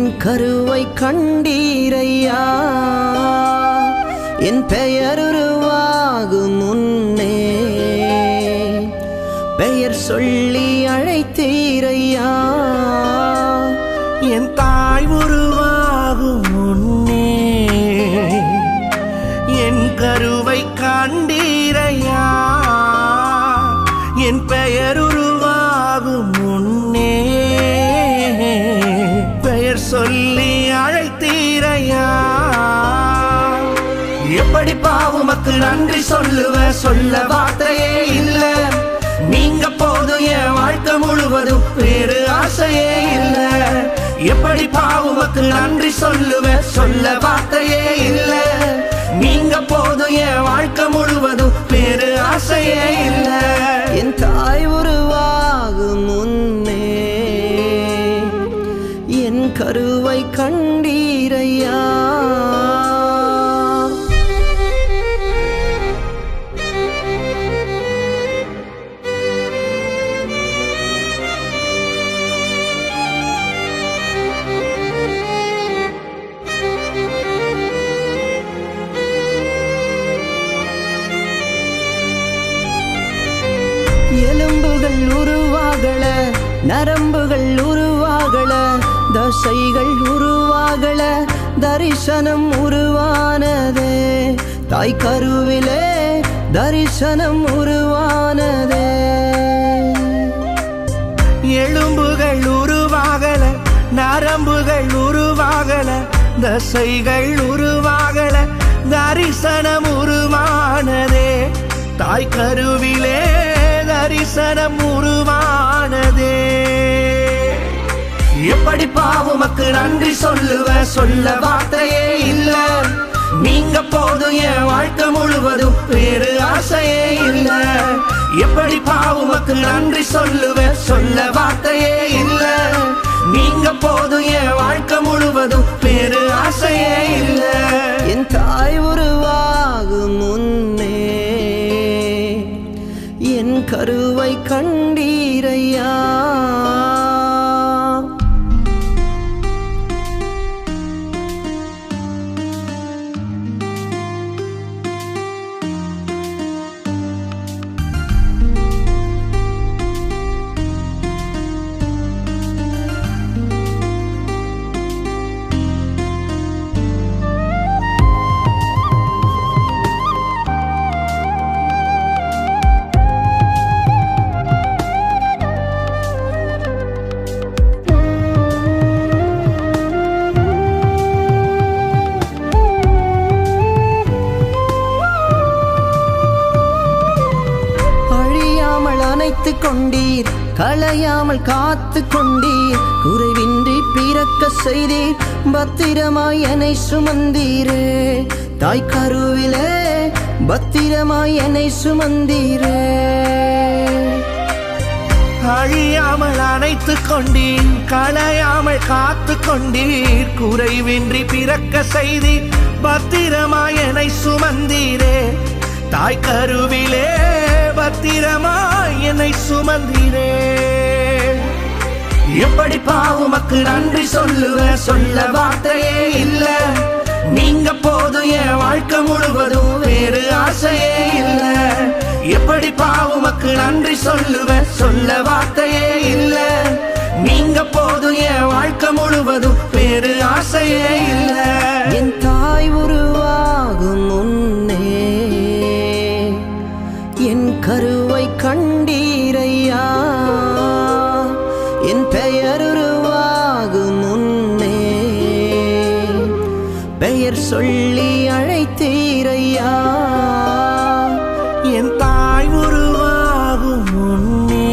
என் கருவை கண்டீரையா என் பெயர் உருவாகும் முன்னே பெயர் சொல்லி அழைத்தீரையா என் தாய் உருவாகும் முன்னே என் கருவை கண்டீரையா என் பெயர் உருவாகும் முன்னே பெயர் சொல்லி அழைத்தீரையா எப்படி பாவுமக்கு நன்றி சொல்ல வார்த்தையே இல்ல நீங்க போதும் என் வாழ்க்கை முழுவதும் வேறு ஆசையே இல்ல எப்படி பாவுமக்கு நன்றி சொல்ல வார்த்தையே இல்ல நீங்க போதும் என் வாழ்க்கை முழுவதும் வேறு ஆசையே இல்ல என் தாய் உருவாகும் முன்னே என் கருவை கண்டீரையா எலும்புகள் உருவாகல நரம்புகள் உருவாகல தசைகள் உருவாகல தரிசனம் உருவானதே தாய் கருவிலே தரிசனம் உருவானதே எலும்புகள் உருவாகல நரம்புகள் உருவாகல தசைகள் உருவாகல தரிசனம் உருவானதே தாய் கருவிலே தரிசனம் உருவானதே எப்படி பாவுமக்கு நன்றி சொல்ல வார்த்தையே இல்ல நீங்க போதும் என் வாழ்க்கை முழுவதும் வேறு ஆசையே இல்ல எப்படி பாவுமக்கு நன்றி சொல்ல வார்த்தையே இல்ல நீங்க போதும் என் வாழ்க்கை முழுவதும் வேறு ஆசையே இல்ல என் தாய் உருவாகும் முன்னே என் கருவை கண்டீரையா அணைத்து கொண்டீர் களையாமல் காத்து கொண்டீர் குறைவின்றி பிறக்க செய்தீர் பத்திரமாய் என்னை சுமந்தீரே தாய் கருவிலே பத்திரமாய் என்னை சுமந்தீரே அழியாமல் அணைத்து கொண்டீர் களையாமல் காத்து கொண்டீர் குறைவின்றி பிறக்க செய்தீர் பத்திரமாய் என்னை சுமந்தீரே தாய் கருவிலே பத்திரமாய் என்னை சுமந்தீரே எப்படி பாவுமக்கு நன்றி சொல்ல வார்த்தையே இல்ல நீங்க போதும் என் வாழ்க்கை முழுவதும் வேறு ஆசையே இல்ல எப்படி பாவுமக்கு நன்றி சொல்ல வார்த்தையே இல்ல நீங்க போதும் என் வாழ்க்கை முழுவதும் வேறு ஆசையே இல்ல என் தாய் உருவாகும் முன்னே என் கருவை கண்டீரையா என் பெயர் உருவாகும் முன்னே பெயர் சொல்லி அழைத்தீரையா என் தாய் உருவாகும் முன்னே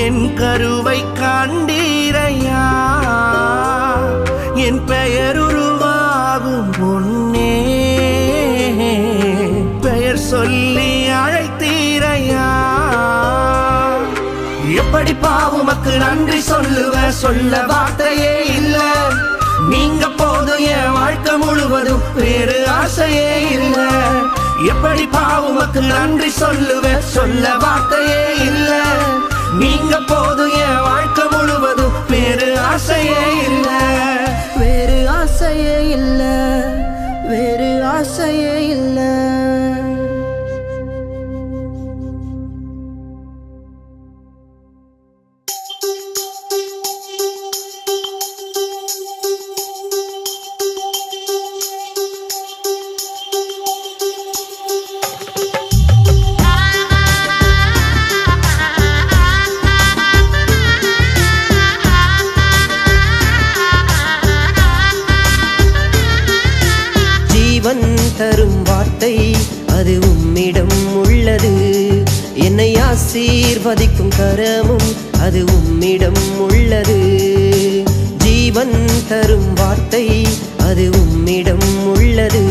என் கருவை கண்டீரையா என் பெயர் உருவாகும் முன்னே பெயர் சொல்லி அழைத்தீரையா எப்படி பாவுமக்கு நன்றி சொல்ல வார்த்தையே இல்ல நீங்க போதும் என் வாழ்க்கை முழுவதும் வேறு ஆசையே இல்ல எப்படி பாவுமக்கு நன்றி சொல்ல வார்த்தையே இல்ல நீங்க போதும் என் வாழ்க்கை முழுவதும் வேறு ஆசை ஆசையே இல்லை. தரும் வார்த்தை அது உம்மிடம் உள்ளது. என்னை ஆசீர்வதிக்கும் கரமும் அது உம்மிடம் உள்ளது. ஜீவன் தரும் வார்த்தை அது உம்மிடம் உள்ளது.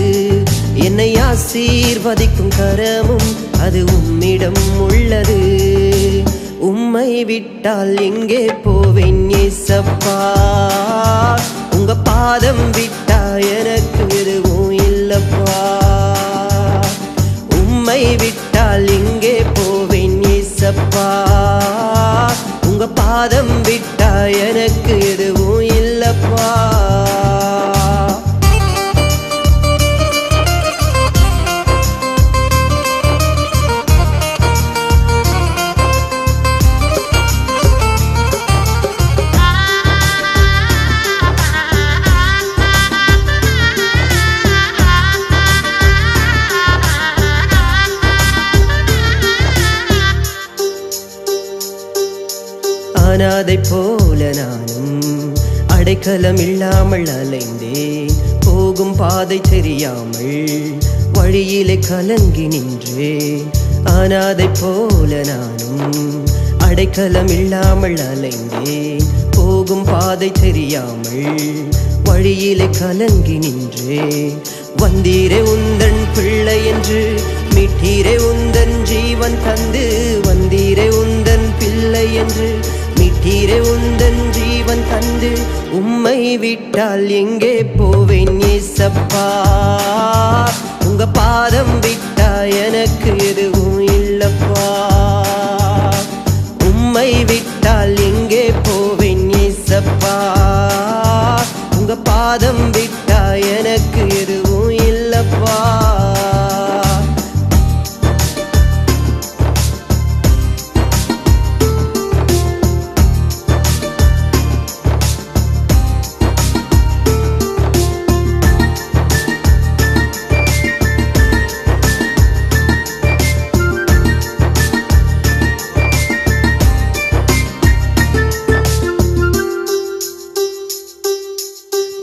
என்னை ஆசீர்வதிக்கும் கரமும் அது உம்மிடம் உள்ளது. உம்மை விட்டால் எங்கே போவேன் ஏசப்பா? உங்க பாதம் விட்டா எனக்கு எதுவும் இல்லப்பா. உம்மை விட்டால் எங்கே போவேன் ஏசப்பா? உங்க பாதம் விட்டா எனக்கு எதுவும் இல்லப்பா. அனாதை போல நானும் அடைக்கலம் இல்லாமல் அலைந்தேன். போகும் பாதை தெரியாமல் வழியிலே கலங்கி நின்றேன். அனாதை போல நானும் அடைக்கலம் இல்லாமல் அலைந்தேன். போகும் பாதை தெரியாமல் வழியிலே கலங்கி நின்றேன். வந்தீரே உந்தன் பிள்ளை என்று மீட்டீரே உந்தன் ஜீவன் தந்து. வந்தீரே உந்தன் பிள்ளை என்று மீட்டீரே உந்தன் ஜீவன் தந்து. உம்மை விட்டால் எங்கே போவேன் ஏசப்பா? உங்க பாதம் விட்டா எனக்கு எதுவும் இல்லப்பா. உம்மை விட்டால் எங்கே போவேன் ஏசப்பா? உங்க பாதம் விட்டா எனக்கு எதுவும் இல்லப்பா.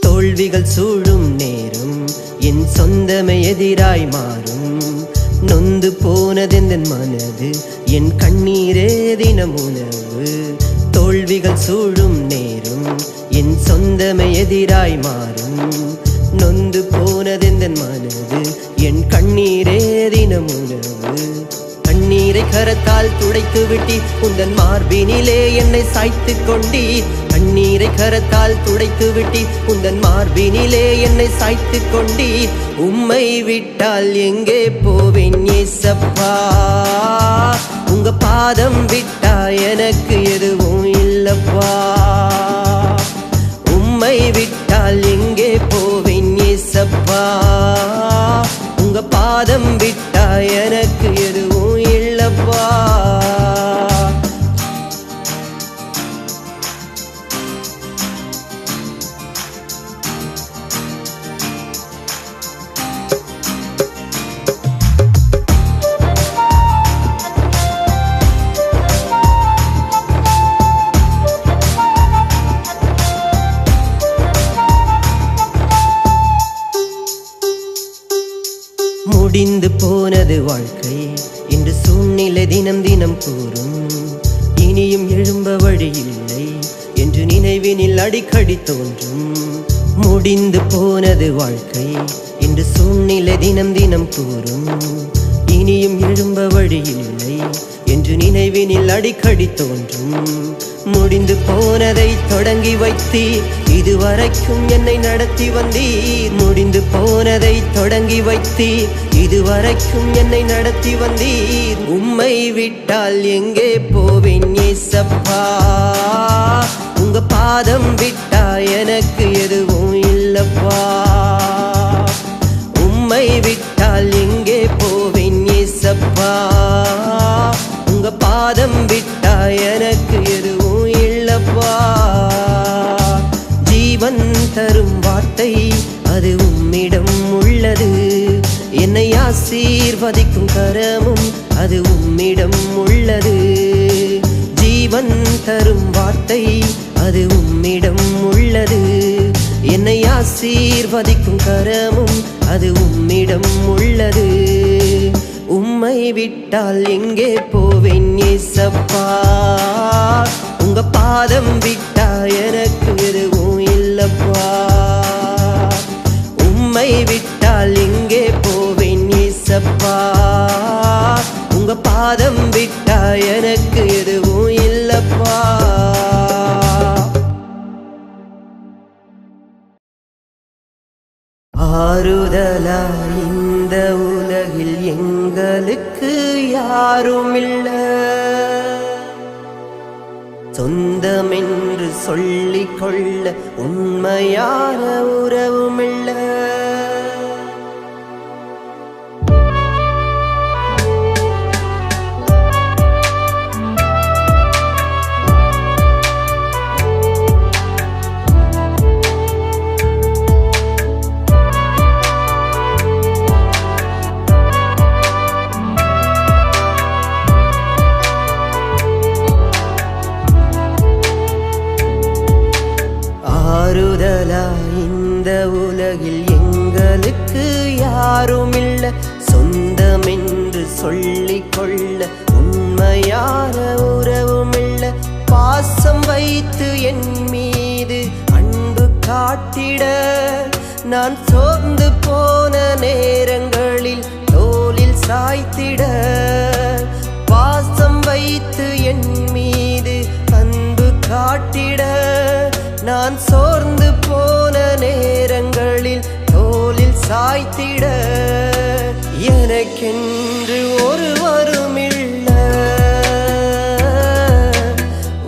தோல்விகள் சூழும் நேரம் என் சொந்தமே எதிராய் மாறும். நொந்து போனதெந்தன் மனது என் கண்ணீரே தினம் உணவு. தோல்விகள் சூழும் நேரம் என் சொந்தமே எதிராய் மாறும். நொந்து போனதெந்தன் மனது என் கண்ணீரே தினம் உணவு. கண்ணீரை கரத்தால் துடைத்து விட்டி உந்தன் மார்பினிலே என்னை சாய்த்து கொண்டி. கண்ணீரை கரத்தால் துடைத்து விட்டி உந்தன் மார்பினிலே என்னை சாய்த்து கொண்டி. உம்மை விட்டால் எங்கே போவேன் ஏசப்பா? உங்க பாதம் விட்டா எனக்கு எதுவும் இல்லப்பா. உம்மை விட்டால் எங்கே போவேன் ஏசப்பா? உங்க பாதம் விட்டா எனக்கு எதுவும் இல்லப்பா. முடிந்து போனது வாழ்க்கை என்று சூழ்நிலை தினம் தினம் கூறும். இனியும் எழும்ப வழி இல்லை என்று நினைவினில் அடிக்கடி தோன்றும். முடிந்து போனது வாழ்க்கை என்று சூழ்நிலை தினம் தினம் கூறும். இனியும் எழும்ப வழி இல்லை என்று நினைவினில் அடிக்கடி தோன்றும். முடிந்து போனதை தொடங்கி வைத்தீர், இதுவரைக்கும் என்னை நடத்தி வந்தீர். முடிந்து போனதை தொடங்கி வைத்தீர், இதுவரைக்கும் என்னை நடத்தி வந்தீர். உம்மை விட்டால் எங்கே போவேன் ஏசப்பா? உங்க பாதம் விட்டா எனக்கு எதுவும் இல்லப்பா. உம்மை விட்டு பாதம் விட்டா எனக்கு எதுவும் இல்லப்பா. ஜீவன் தரும் வார்த்தை அது உம்மிடம் உள்ளது. என்னை ஆசீர்வதிக்கும் கரமும் அது உம்மிடம் உள்ளது. ஜீவன் தரும் வார்த்தை அது உம்மிடம் உள்ளது. என்னை ஆசீர்வதிக்கும் கரமும் அது உம்மிடம் உள்ளது. உம்மை விட்டால் எங்கே போவேன் ஏசப்பா. உங்க பாதம் விட்டா எனக்கு எதுவும் இல்லப்பா. உம்மை விட்டால் எங்கே போவேன் ஏசப்பா. உங்க பாதம் விட்டா எனக்கு எதுவும் இல்லப்பா. ஆறுதலா இந்த உலகில் எங்களுக்கு யாரும் இல்ல. சொந்தமென்று சொல்லிக் கொள்ள உண்மையான உறவுமில்ல. ஆறுதலா இந்த உலகில் எங்களுக்கு யாரும் இல்ல. சொந்தமென்று சொல்லிக் கொள்ள உண்மையான உறவுமில்ல. பாசம் வைத்து என் மீது அன்பு காட்டிட நான் சோர்ந்து போன நேரங்களில் தோளில் சாய்த்திட. பாசம் வைத்து என் மீது அன்பு காட்டிட நான் சோர்ந்து போன நேரங்களில் தோளில் சாய்த்திட. எனக்கென்று ஒருவரும் இல்ல.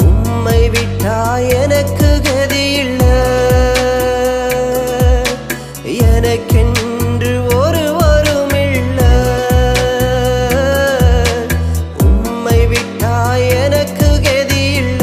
உம்மை விட்டா எனக்கு கதி இல்ல. எனக்கென்று ஒருவரும் இல்ல. உம்மை விட்டா எனக்கு கதி இல்ல.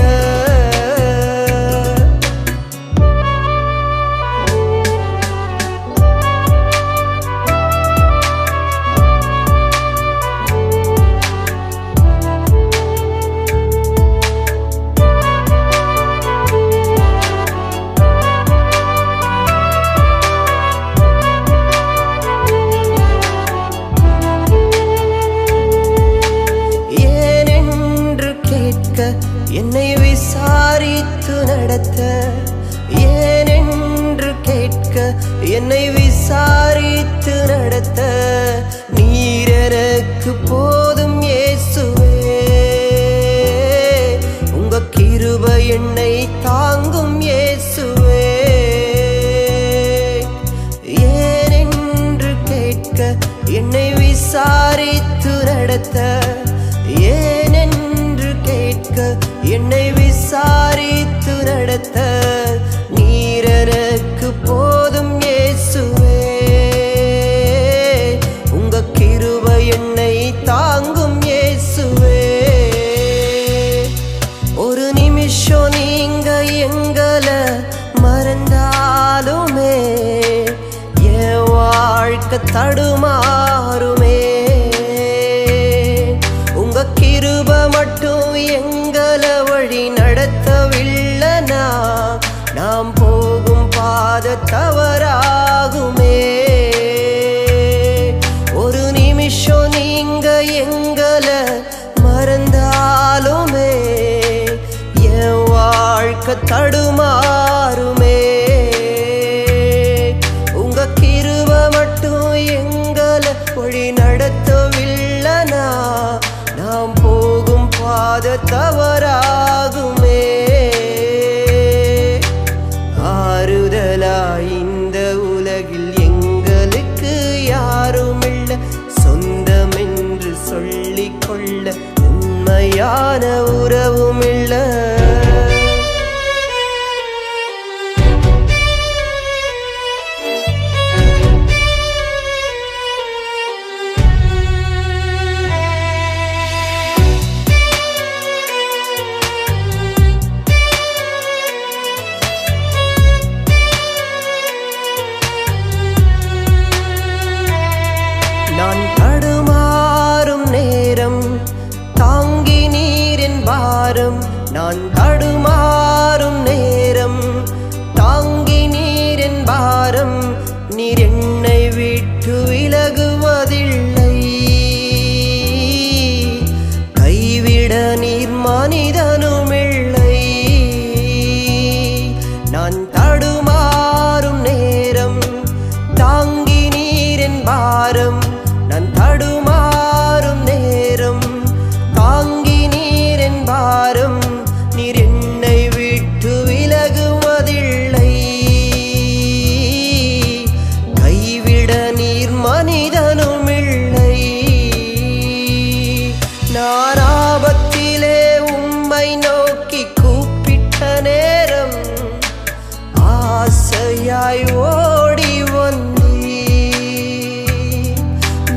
என்னை விசாரித்து நடத்த, ஏனென்று கேட்க என்னை விசாரித்து நடத்த. நீர் எனக்கு போதும் இயேசுவே. உங்க கிருபை என்னை தாங்கும் இயேசுவே. ஏனென்று கேட்க என்னை விசாரித்து நடத்த. ஏனென்று கேட்க என்னை விசாரித்து நடத்த. நீர் எனக்கு போதும் இயேசுவே. உங்க கிருபை என்னை தாங்கும் இயேசுவே. ஒரு நிமிஷம் நீங்க எங்களை மறந்தாலுமே என் வாழ்க்கை தடுமாறுமே. உங்க கிருபை மட்டும் எங்களை வழி நடத்தவில்லைனா நாம் போகும் பாதை தவறாகுமே. ஒரு நிமிஷம் நீங்க எங்களை மறந்தாலுமே என் வாழ்க்கை தடுமாறுமே. உங்க கிருபை மட்டும் எங்களை வழி நடத்தவில்லைனா நாம் போகும் பாதை தவறாகுமே. ஆறுதலா இந்த உலகில் எங்களுக்கு யாரும் இல்ல. சொந்தமென்று சொல்லிக் கொள்ள உண்மையான உறவுமில்ல. நான் தடுமாறும் நேரம் தாங்கி நீரின் பாரம் நான் தடுமாறும் நேரம் தாங்கி நீரின் பாரம் நீர் என்னை விட்டு விலகுவதில்லை கைவிட நீர் மனிதனும் இல்லை நான் ஆபத்திலே உம்மை நோக்கி கூப்பிட்ட நேரம் ஆசையாய் ஓடி வந்தீ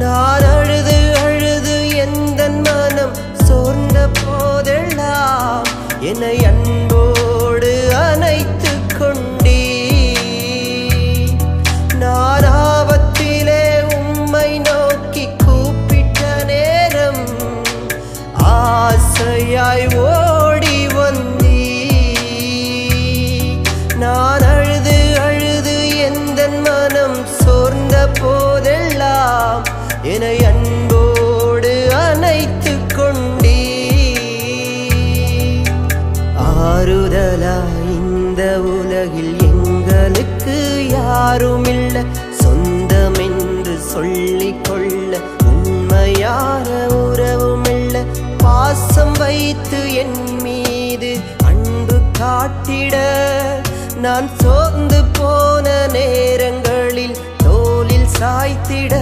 நான் அழுது அழுது எந்தன் மனம் சோர்ந்த போதெல்லாம் என்னை அன்போடு அணைத்து கொண்டீ நான் ஆபத்திலே உம்மை நோக்கி கூப்பிட்ட நேரம் ஆசையாய் ஓடி வந்தீ நான் அழுது அழுது எந்தன் மனம் சோர்ந்த போதெல்லாம் என்னை அன்போடு அணைத்து கொண்டீ ஆறுதலா இந்த உலகில் எங்களுக்கு யாருமில்ல சொந்தமென்று சொல்லிக் கொள்ள உண்மையான உறவுமில்ல பாசம் வைத்து என் மீது அன்பு காட்டிட நான் சோர்ந்து போன நேரங்களில் தோளில் சாய்த்திட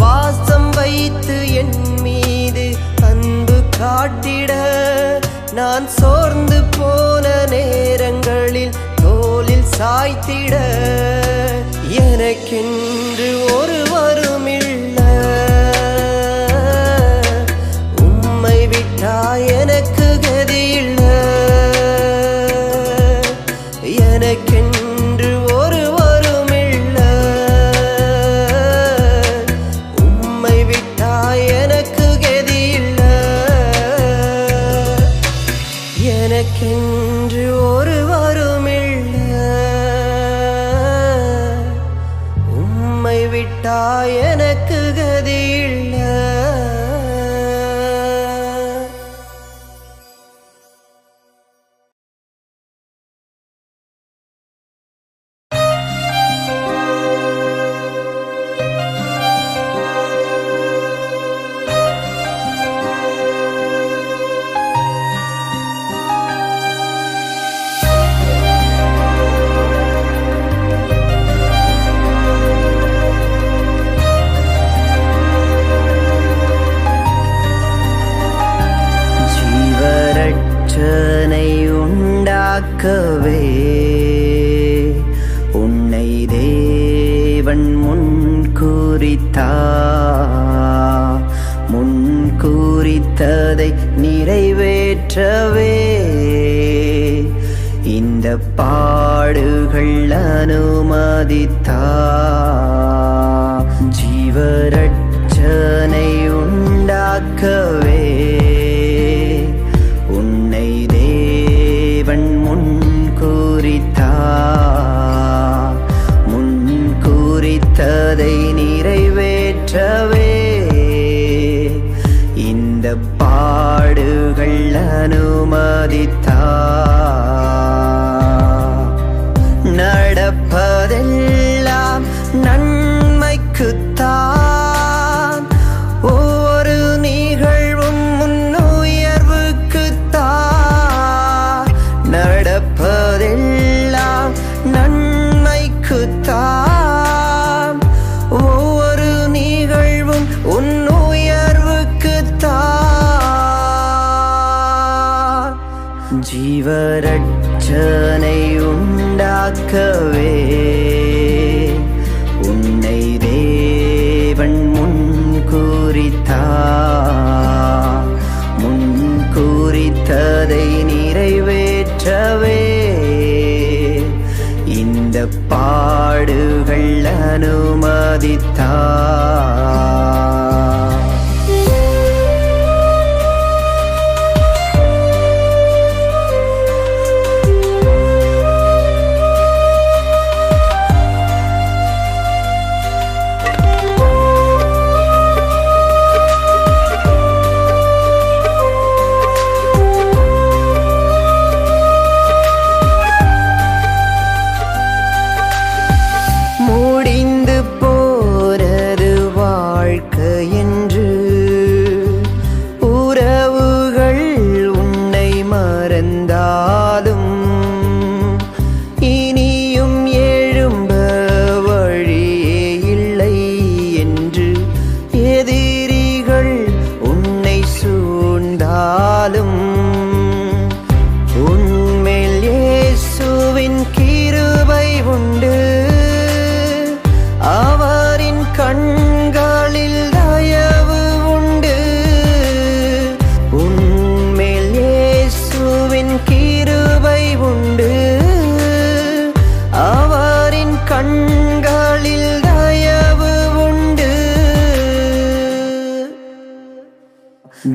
பாசம் வைத்து என் மீது அன்பு காட்டிட நான் சோர்ந்து போன நேரங்களில் தோளில் சாய்த்திட எனக்கென்று ஒருவரும் இல்லை உம்மை விட்டா எனக்கு கதி இல்லை எனக்கென்று ஒருவரும் இல்லை உம்மை விட்டா எனக்கு கதி இல்லை எனக்கென்று ஒருவரும் இல்லை உம்மை விட்டா எனக்கு கதி இல்லை உண்டாக்கவே உன்னை தேவன் முன்குறித்ததை நிறைவேற்றவே இந்த பாடுகள் அனுமதித்தார் ஜீவரட்சனை உண்டாக்கவே முன்குறித்ததை நிறைவேற்றவே இந்த பாடுகள் அனுமதித்தார் நடப்பதெல்லாம் நன்மைக்குத்தான் ஒவ்வொரு நிகழ்வும் முன்னுயர்வுக்குத்தான் நடப்பதெல்லாம் நன்மைக்குத்தான் ஒவ்வொரு நிகழ்வும் உன் உயர்வுக்குத்தான் ஜீவரட்சனை உண்டாக்கவே உன்னை தேவன் முன்குறித்ததை நிறைவேற்றவே இந்த பாடுகள் அனுமதித்தார்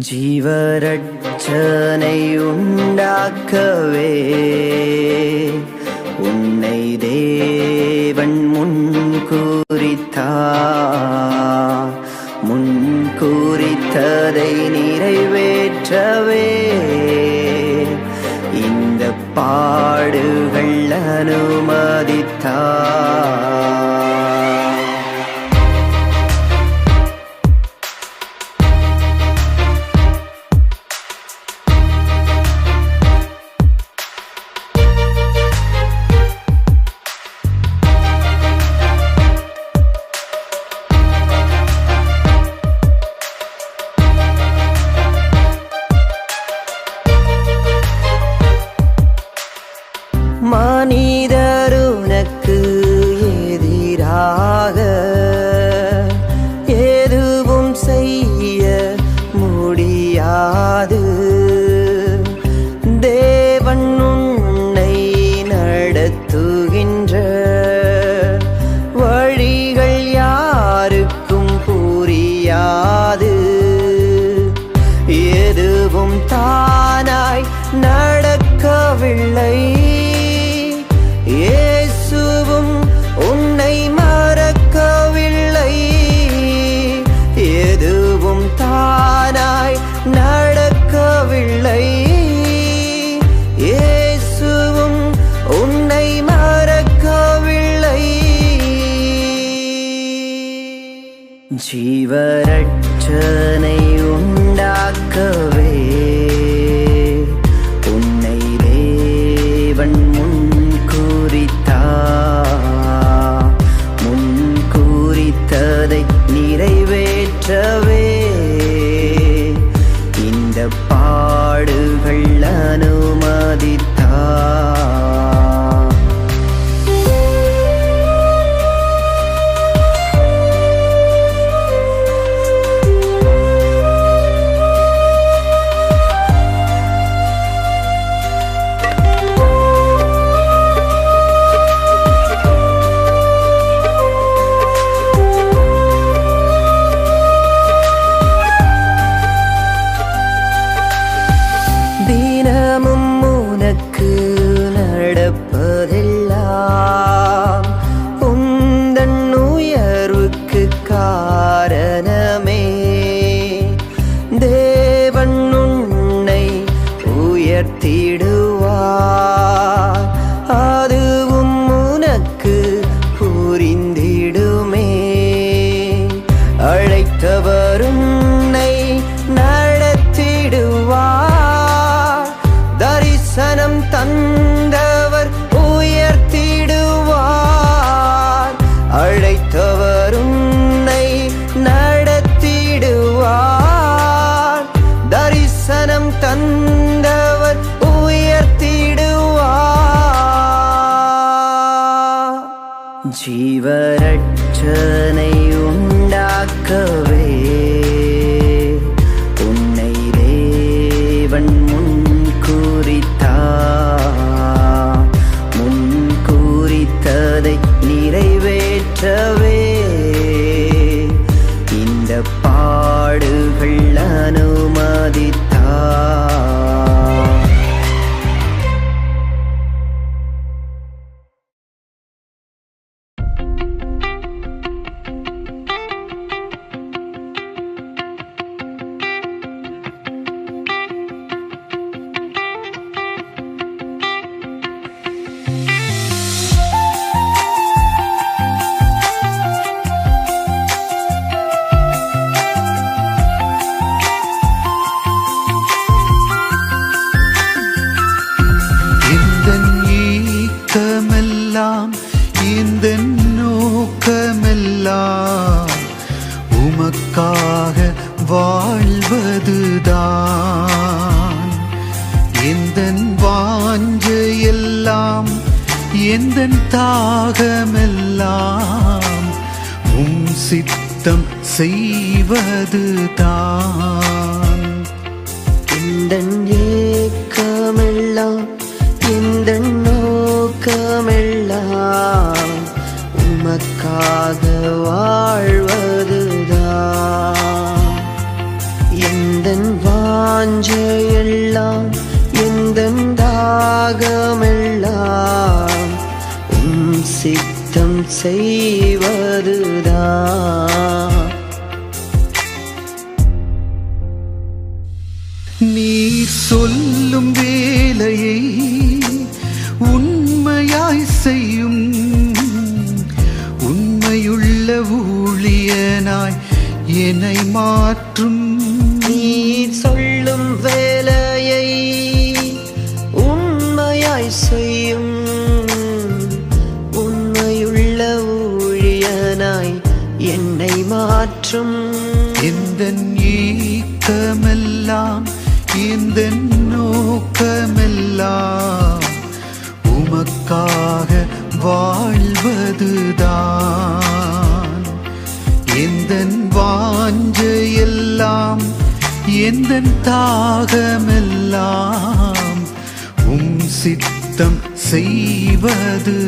ஜீவரட்சனை உண்டாக்கவே உன்னை தேவன் முன்குறித்ததை நிறைவேற்றவே இந்த பாடுகள் அனுமதித்தார். மனிதருனக்கு எதிராக எதுவும் செய்ய முடியாது. தேவன் உன்னை நடத்துகின்ற வழிகள் யாருக்கும் புரியாது. எதுவும் தானாய் நடக்கவில்லை. இயேசுவும் உன்னை மறக்கவில்லை. எதுவும் தானாய் நடக்கவில்லை. இயேசுவும் உன்னை மறக்கவில்லை. ஜீவரட்சனை உண்டாக்கவே உன்னை தேவன் முன்குறித்ததை நிறைவேற்றவே இந்த பாடுகள் அனுமதித்தார். தினமும் உனக்கு நடப்பதெல்லாம் உந்தன் உயர்வுக்கு காரணமே. தேவன் உன்னை உயர்த்திடுவார். அதுவும் உனக்கு புரிந்திடுமே. அழைத்தவர் உன்னை நடத்திடுவார். தரிசனம் தந்தவர் உயர்த்திடுவார். அழைத்தவர் உன்னை நடத்திடுவார். தரிசனம் தந்தவர் உயர்த்திடுவார். ஜீவரட்சனை உண்டாக்கவே உன்னை தேவன் முன்குறித்ததை நிறைவேற்றவே இந்த பாடுகள் அனுமதித்தார். இந்த நோக்கமெல்லாம் உமக்காக வாழ்வதுதான். எந்தன் வாஞ்சையெல்லாம் எந்தன் தாகமெல்லாம் உம் சித்தம் செய்வதுதான். எந்தன் ஏக்கமெல்லாம் எந்தன் நோக்கமெல்லாம் உமக்காக வாழ்வதுதான். எந்தன் தாகமெல்லாம் உம் சித்தம் செய்வதுதான். நீர் சொல்லும் வேலையை உண்மையாய் செய்யும் உண்மையுள்ள ஊழியனாய் என்னை மாற்றும். நீர் சொல்லும் வேலையை உண்மையாய் செய்யும் உண்மையுள்ள ஊழியனாய் என்னை மாற்றும். எந்தன் ஏக்கமெல்லாம் எந்தன் நோக்கமெல்லாம் உமக்காக வாழ்வதுதான். எந்தன் வாஞ்சையெல்லாம் எந்தன் தாகமெல்லாம் உம் சித்தம் செய்வதுதான்.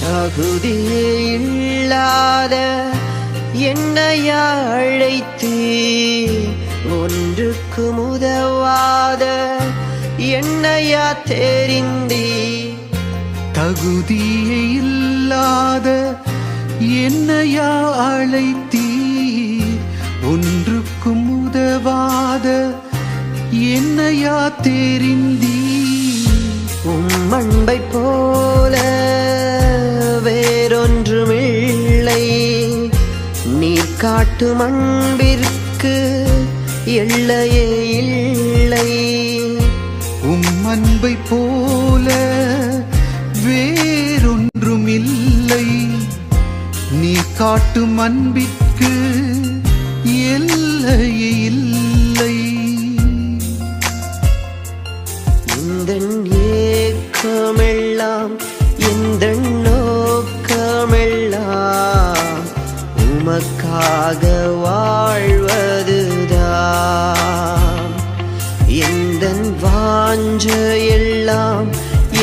தகுதியே இல்லாத என்னை அழைத்தீ, ஒன்றுக்கு உதவாத என்னையா தெரிந்தீ. தகுதியே இல்லாத என்னையா அழைத்தீர், ஒன்றுக்கும் உதவாத என்னையா தெரிந்தீர். உம் அன்பை போல வேறொன்றுமில்லை, நீர் காட்டும் அன்பிற்கு எல்லையே இல்லை. உம் அன்பை போல வேறொன்றும் இல்லை, நீ காட்டும் அன்பிற்கு எல்லையே இல்லை. எந்தன் ஏக்கமெல்லாம் எந்தன் நோக்கமெல்லாம் உமக்காக வாழ்வதுதான். எந்தன் வாஞ்சையெல்லாம்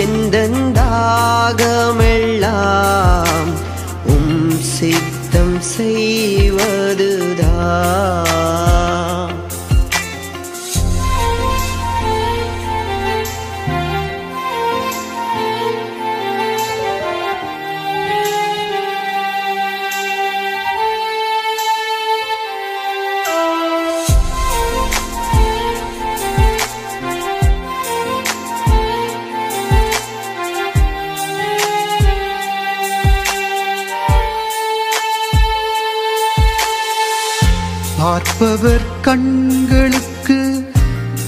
எந்தன் தாகமெல்லாம் உம் சித்தம் செய்வதுதான். பார்ப்பவர் கண்களுக்கு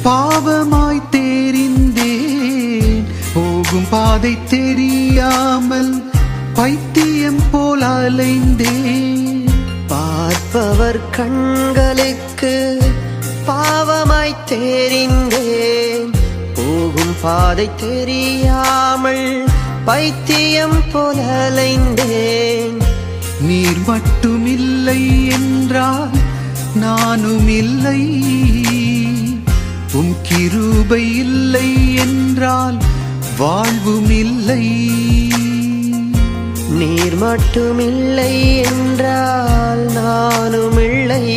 பாவமாய் தெரிந்தேன், போகும் பாதை தெரியாமல் பைத்தியம் போல் அலைந்தேன். பார்ப்பவர் கண்களுக்கு பாவமாய் தெரிந்தேன், போகும் பாதை தெரியாமல் பைத்தியம் போல் அலைந்தேன். நீர் மட்டும் இல்லை என்றால் நானும் இல்லை, உம் கிருபை இல்லை என்றால் வாழ்வும் இல்லை. நீர் மட்டுமில்லை என்றால் நானும் இல்லை,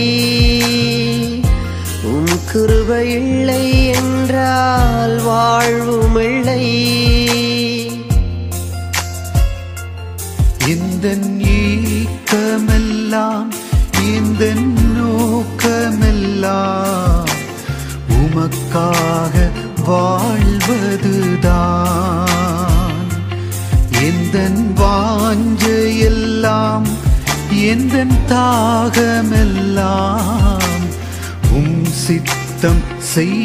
உம் கிருபை இல்லை என்றால் வாழ்வும் இல்லை. எந்தன் ஏக்கமெல்லாம் எந்தன் நோக்கமெல்லாம் உமக்காக வாழ்வதுதான். எந்தன் வாஞ்சையெல்லாம் எந்தன் தாகமெல்லாம் உம் சித்தம் செய்வதுதான்.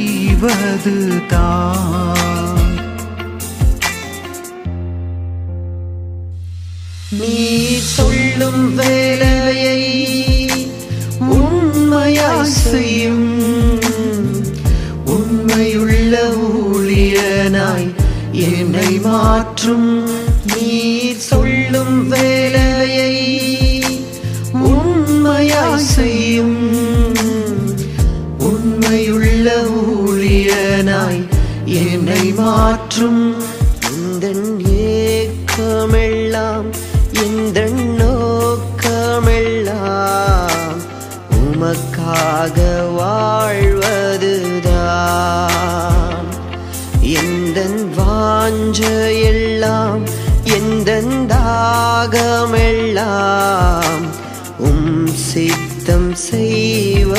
நீ சொல்லும் வேலையை உண்மையாய் செய்யும் உண்மையுள்ள ஊழியனாய் என்னை மாற்றும் நீர் சொல்லும் வேலையை உண்மையாய் செய்யும் உண்மையுள்ள ஊழியனாய் என்னை மாற்றும். இந்த ஏக்கமெல்லாம் இந்த நோக்கமெல்லாம் உமக்காக வாழ்வதுதான். எந்த வாஞ்சையெல்லாம் எந்த தாகமெல்லாம் சித்தம் செய்வதுதான்.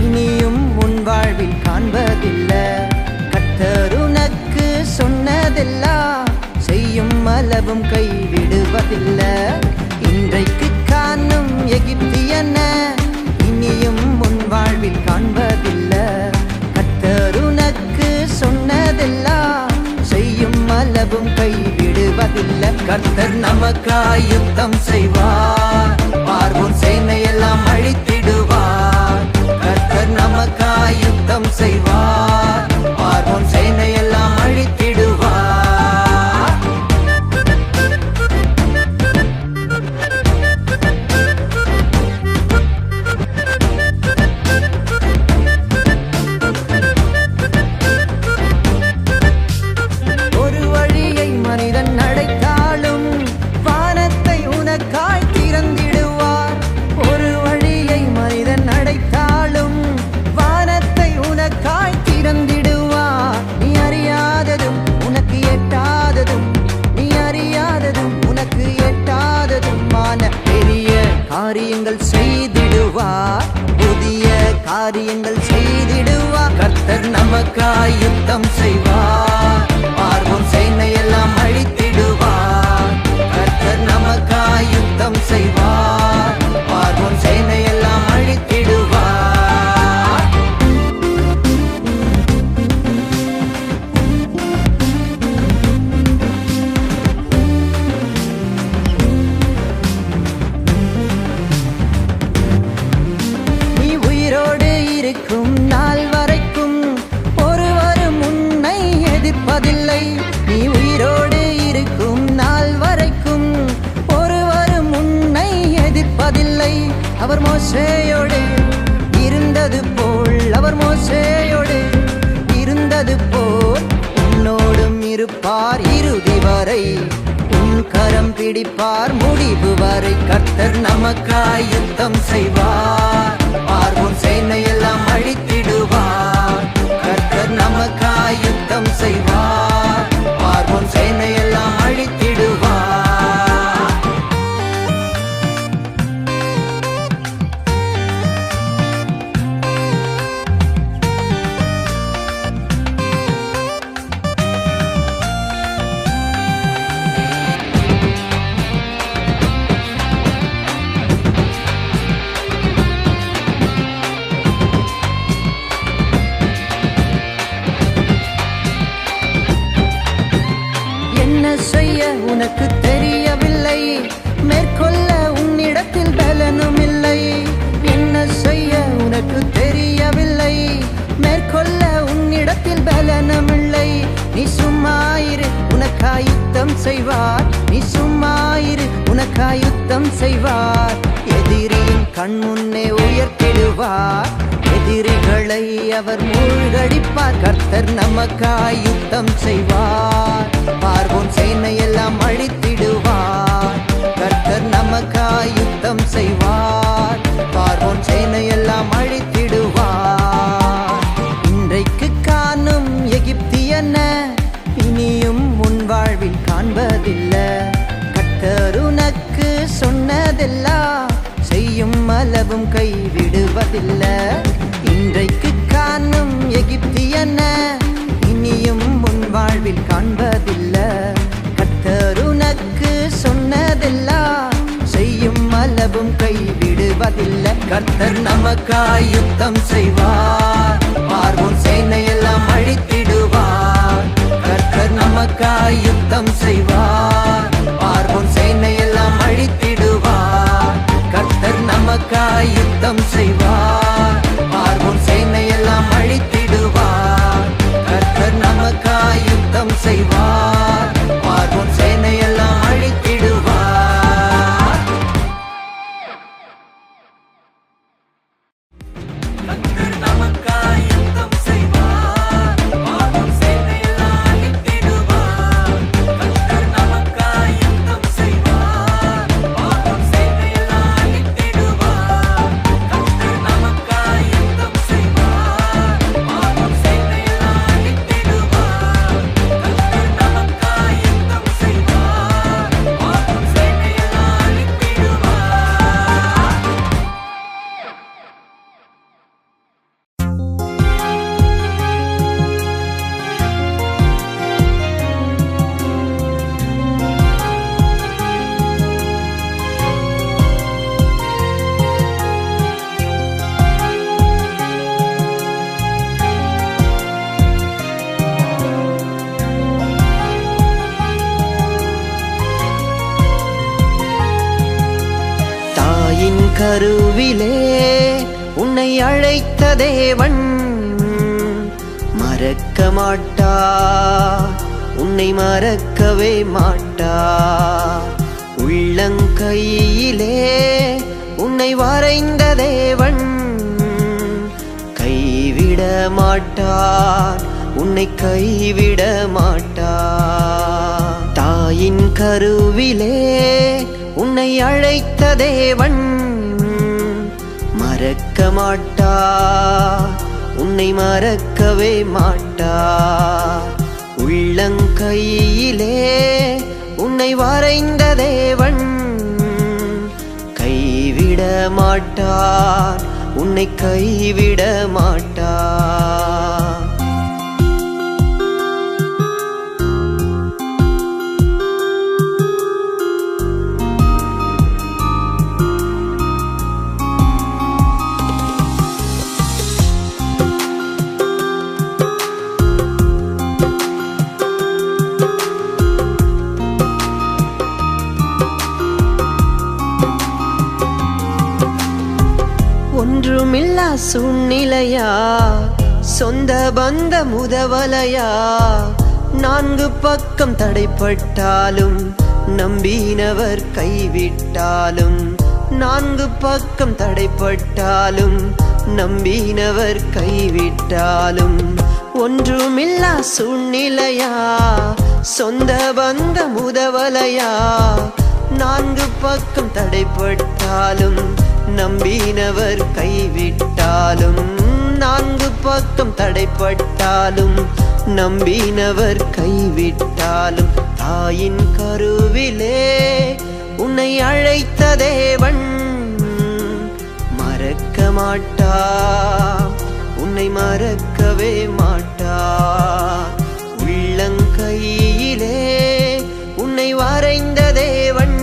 இனியும் உன் வாழ்வில் காண்பதில்லை. கர்த்தர் உனக்கு சொன்னதெல்லாம் செய்யும் அளவும் கைவிடுவதில்லை. இன்றைக்கு காணும் எகிப்தியன இனியும் உன் வாழ்வில் காண்பதில்லை. கர்த்தர் உனக்கு சொன்னதெல்லாம் செய்யும் அளவும் கைவிடுவதில்லை. கர்த்தர் நமக்காய் யுத்தம் செய்வார், பார்வோன் சேனையெல்லாம் அழித்திடுவார். கர்த்தர் நமக்காய் யுத்தம் செய்வார், பார்வோன் சேனையெல்லாம் அழித்திடுவார். ஒரு வழியை மனிதன் அடைத்தாலும் வானத்தை உனக்காய் திறந்திடுவார். ஒரு வழியை மனிதன் அடைத்தாலும் வானத்தை உனக்காய் திறந்திடுவார். நீ அறியாததும் உனக்கு எட்டாததும், நீ அறியாததும் உனக்கு எட்டாததுமான பெரிய காரியங்கள் செய்திடுவார், புதிய காரியங்கள் செய்திடுவார். கர்த்தர் நமக்காய் யுத்தம் செய்வார், பார்வோன் சேனையெல்லாம் அழித்திடுவார். கர்த்தர் நமக்காய் யுத்தம் செய்வார், பார்வோன் சேனையெல்லாம் அழித்திடுவார். நீ உயிரோடு இருக்கும் நாள் வரைக்கும் ஒருவரும் உன்னை எதிர்ப்பதில்லை. நீ உயிரோடு இருக்கும் நாள் வரைக்கும் ஒருவரும் உன்னை எதிர்ப்பதில்லை. அவர் மோசேயோடு இருந்தது போல், அவர் மோசேயோடு இருந்தது போல் உன்னோடும் இருப்பார் இறுதி வரை. உன் கரம் பிடிப்பார் முடிவு வரை. கர்த்தர் நமக்காய் யுத்தம் செய்வார், பார்வோன் சேனையெல்லாம் அழித்திடுவார். கர்த்தர் நமக்காய் யுத்தம் செய்வார், பார்வோன் சேனையெல்லாம் அழித்திடுவார். என்ன செய்ய உனக்கு தெரியவில்லை, மேற்கொள்ள உன்னிடத்தில் பலனும் இல்லை. என்ன செய்ய உனக்கு தெரியவில்லை, மேற்கொள்ள உன்னிடத்தில் பலனும் இல்லை. நீ சும்மாயிரு, உனக்காய் யுத்தம் செய்வார். நீ சும்மாயிரு, உனக்காய் யுத்தம் செய்வார். எதிரியின் கண் முன்னே உயர்த்திடுவார், எதிரிகளை அவர் மூழ்கடிப்பார். கர்த்தர் நமக்காய் யுத்தம் செய்வார், பார்வோன் சேனையெல்லாம் அழித்திடுவார். கர்த்தர் நமக்காய் யுத்தம் செய்வார், பார்வோன் சேனையெல்லாம் அழித்திடுவார். இன்றைக்கு காணும் எகிப்தியன இனியும் உன் வாழ்வில் காண்பதில்லை. கர்த்தர் உனக்கு சொன்னதெல்லாம் செய்யும் அளவும் கை காண்பதில்லை. இன்றைக்கு காணும் எகிப்தியன இனியும் உன் வாழ்வில் காண்பதில்லை. கர்த்தர் உனக்கு சொன்னதெல்லாம் செய்யும் அளவும் கைவிடுவதில்லை. கர்த்தர் நமக்காய் யுத்தம் செய்வார், பார்வோன் சேனையெல்லாம் அழித்திடுவார். கர்த்தர் நமக்காய் யுத்தம் செய்வார், பார்வோன் சேனையெல்லாம் அழித்திடுவார். கர்த்தர் நமக்காய் யுத்தம் செய்வார், பார்வோன் சேனையெல்லாம் அழித்திடுவார். கர்த்தர் நமக்காய் யுத்தம் செய்வார், பார்வோன் சேனையெல்லாம் அழித்திடுவார். கர்த்தர் நமக்காய் யுத்தம் செய்வார், பார்வோன் சேனையெல்லாம் அழித்திடுவார். கர்த்தர் நமக்காய் யுத்தம் செய்வார், பார்வோன் சேனையெல்லாம் அழித்திடுவார். கர்த்தர் நமக்காய் யுத்தம் செய்வார், பார்வோன் சேனையெல்லாம் அழித்திடுவார். கர்த்தர் நமக்காய் யுத்தம் செய்வார், பார்வோன் சேனையெல்லாம் தாயின் கருவிலே உன்னை அழைத்த தேவன் மறக்க மாட்டார், உன்னை மறக்கவே மாட்டார். உள்ளங்கையிலே உன்னை வரைந்த தேவன் கைவிட மாட்டார், உன்னை கைவிட மாட்டார். தாயின் கருவிலே உன்னை அழைத்த தேவன் மறக்க மாட்டார், உன்னை மறக்கவே மாட்டார். உள்ளங்கையிலே உன்னை வரைந்த தேவன் கைவிட மாட்டார், உன்னை கைவிட மாட்டார். ஒன்றுமில்லா சூழ்நிலையா, சொந்த பந்த முதவலையா, நான்கு பக்கம் தடைப்பட்டாலும் நம்பினவர் கைவிட்டாலும், நான்கு பக்கம் தடைப்பட்டாலும் நம்பினவர் கைவிட்டாலும். ஒன்றுமில்லா சூழ்நிலையா, சொந்த பந்த முதவலையா, நான்கு பக்கம் தடைப்பட்டாலும் நம்பினவர் கைவிட்டாலும், நான்கு பக்கம் தடைப்பட்டாலும் நம்பினவர் கைவிட்டாலும். தாயின் கருவிலே உன்னை அழைத்த தேவன் மறக்க மாட்டார், உன்னை மறக்கவே மாட்டார். உள்ளங்கையிலே உன்னை வரைந்த தேவன்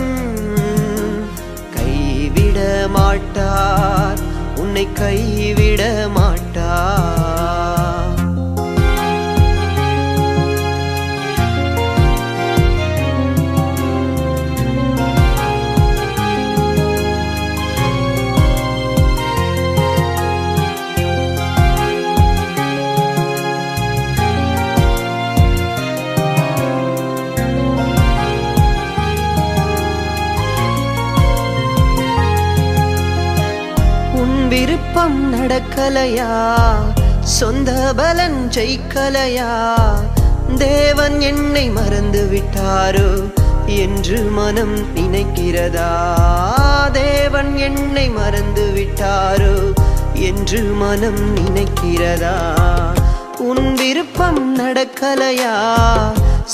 கைவிட மாட்டார், உன்னை கைவிட மாட்டார். விருப்பம் நடக்கலையா, சொந்த பலன் ஜெயிக்கலையா, தேவன் என்னை மறந்து விட்டாரோ என்று மனம் நினைக்கிறதா? தேவன் என்னை மறந்து விட்டாரோ என்று மனம் நினைக்கிறதா? உன் விருப்பம் நடக்கலையா,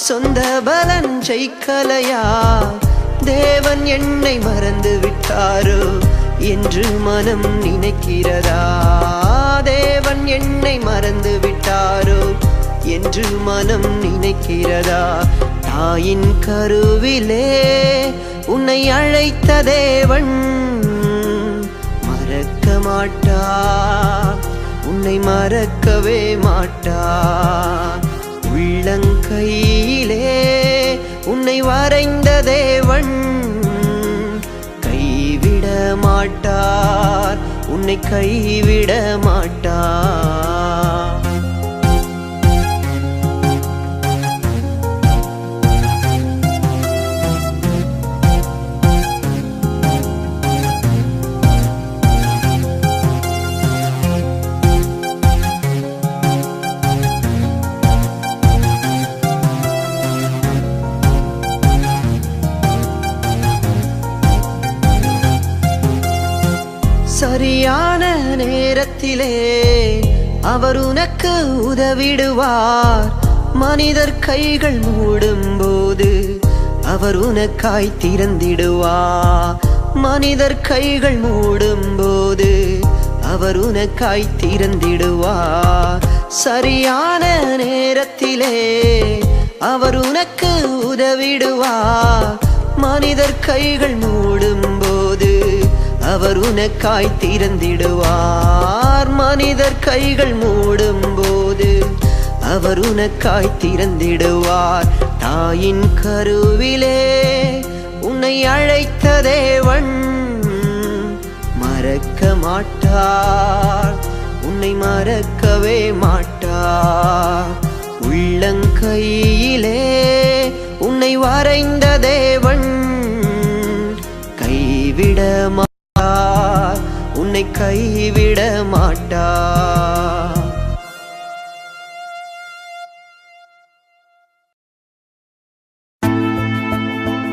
சொந்த பலன் ஜெயிக்கலையா, தேவன் என்னை மறந்து விட்டாரோ என்று மனம் நினைக்கிறதா? தேவன் என்னை மறந்து விட்டாரோ என்று மனம் நினைக்கிறதா? தாயின் கருவிலே உன்னை அழைத்த தேவன் மறக்க மாட்டார், உன்னை மறக்கவே மாட்டார். உள்ளங்கையிலே உன்னை வரைந்த தேவன் கைவிட மாட்டார், உன்னை கைவிட மாட்டார். சரியான நேரத்திலே அவர் உனக்கு உதவிடுவார். மனிதர் கைகள் மூடும்போது அவர் உனக்காய் திறந்திடுவார். மனிதர் கைகள் மூடும்போது அவர் உனக்காய் திறந்திடுவார். சரியான நேரத்திலே அவர் உனக்கு உதவிடுவார். மனிதர் கைகள் மூடும்போது அவர் உனக்காய் திறந்திடுவார். மனிதர் கைகள் மூடும்போது அவர் உனக்காய் திறந்திடுவார். தாயின் கருவிலே உன்னை அழைத்த தேவன் மறக்க மாட்டார், உன்னை மறக்கவே மாட்டார். உள்ளங்கையிலே உன்னை வரைந்த தேவன் கைவிட மாட்டார், உன்னை கைவிட மாட்டார்.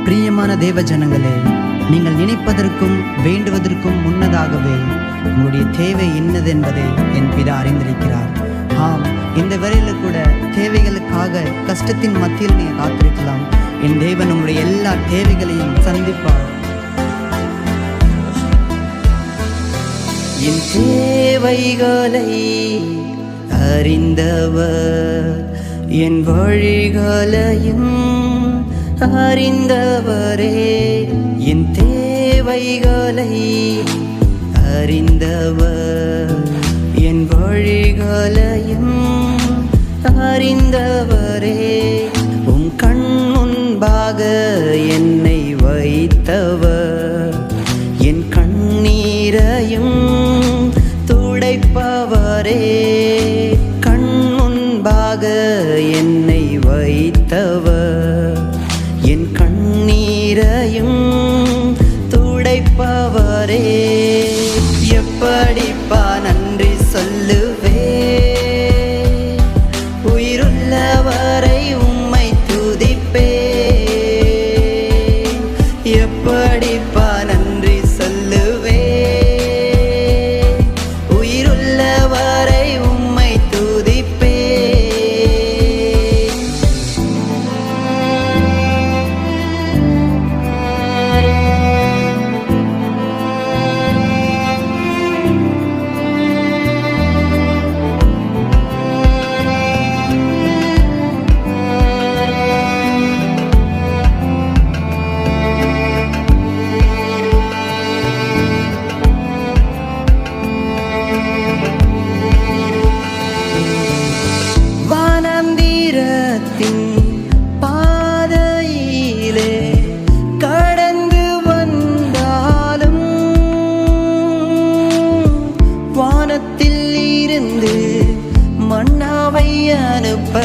பிரியமான தேவ ஜனங்களே, நீங்கள் நினைப்பதற்கும் வேண்டுவதற்கும் முன்னதாகவே உங்களுடைய தேவை என்னது என்பதை என் பிதா அறிந்திருக்கிறார். ஆம், இந்த வேளையில் கூட தேவைகளுக்காக கஷ்டத்தின் மத்தியில் நீங்கள் காத்திருக்கலாம். என் தேவன் உங்களுடைய எல்லா தேவைகளையும் சந்திப்பார். என் தேவைகளை அறிந்தவர், என் வழிகளையும் அறிந்தவரே. என் தேவைகளை அறிந்தவர், என் வழிகளையும் அறிந்தவரே. உம் கண் முன்பாக என்னை வைத்தவர், என் கண்ணீரையும் துடைப்பவரே. கண் முன்பாக என்னை வைத்தவர், என் கண்ணீரையும் துடைப்பவரே. எப்படிப்பா நன்றி சொல்லுவே, உயிருள்ளவரை உம்மை துதிப்பே. எப்படிப்பா நன்றி சொல்லுவே, உயிருள்ளவரை உம்மை துதிப்பே. வானந்திரத்தின் பாதையிலே கடந்து வந்தாலும், வானத்தில் இருந்து மன்னாவை அனுப்ப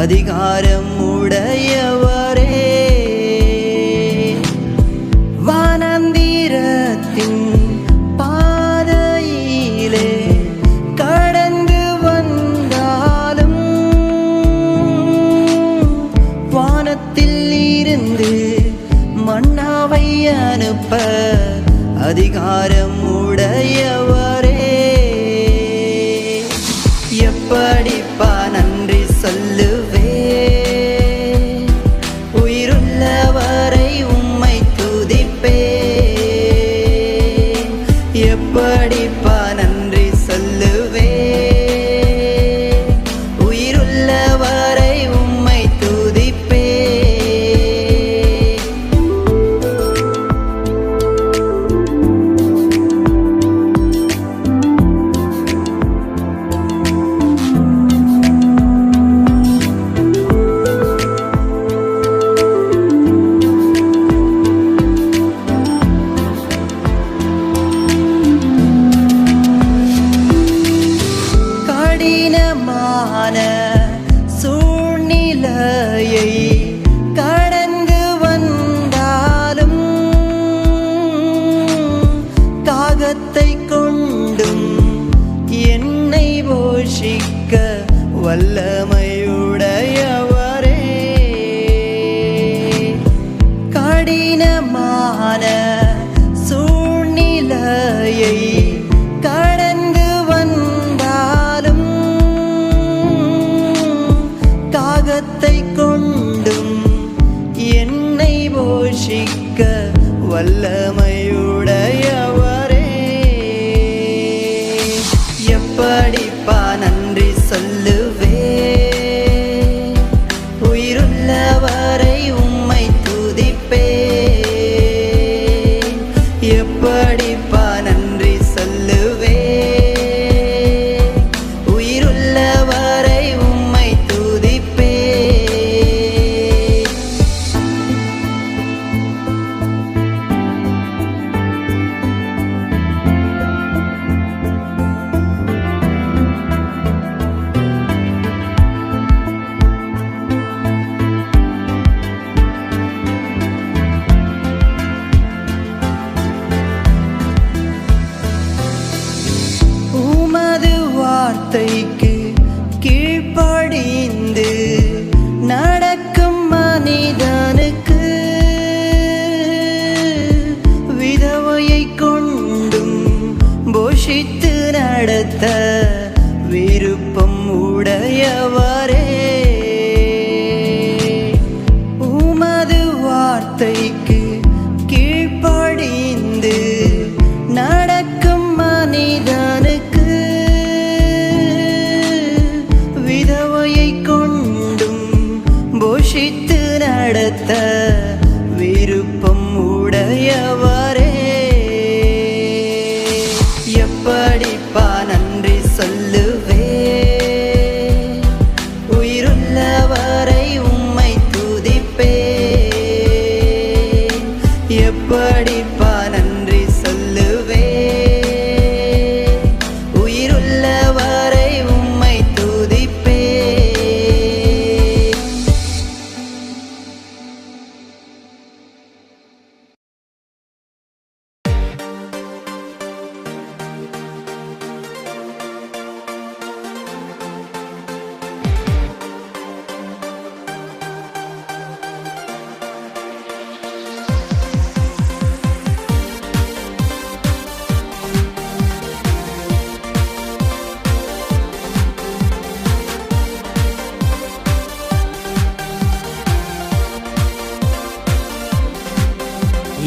அதிகாரம் உடையவரே. வானந்திரத்தின் பாதையிலே கடந்து வந்தாலும், வானத்தில் இருந்து மன்னாவை அனுப்ப அதிகாரம் உடையவரே. எப்படிப்பா நன்றி சொல்லுவே, உயிருள்ளவரை உம்மை துதிப்பே. கடினமான சூழ்நிலையை கடந்து வந்தாலும் காகத்தை கொண்டும் என்னை போஷிக்க வல்லமையுடையவரே. கடினமான சூழ்நிலையை கடந்து வந்தாலும் காகத்தை கொண்டும் என்னை போஷிக்க வல்லமையுடையவரே. எப்படிப்பா நன்றி சொல்லுவே, உயிருள்ளவரை உம்மை துதிப்பே. எப்படிப்பா நன்றி சொல்லுவே, உயிருள்ளவரை உம்மை துதிப்பே. உமது வார்த்தைக்கு கீழ்ப்படிந்து நடக்கும் மனிதனுக்கு விதவையை கொண்டும் போஷித்து நடத்த விருப்பம் உடையவரே. உமது வார்த்தைக்கு கீழ்ப்படிந்து நடக்கும் மனிதனுக்கு விதவையை கொண்டும் போஷித்து நடத்த விருப்பம் உடையவரே. எப்படிப்பா நன்றி சொல்லுவே, உயிருள்ளவரை உம்மை துதிப்பே. எப்படிப்பா நன்றி சொல்லுவே, உயிருள்ளவரை உம்மை துதிப்பே.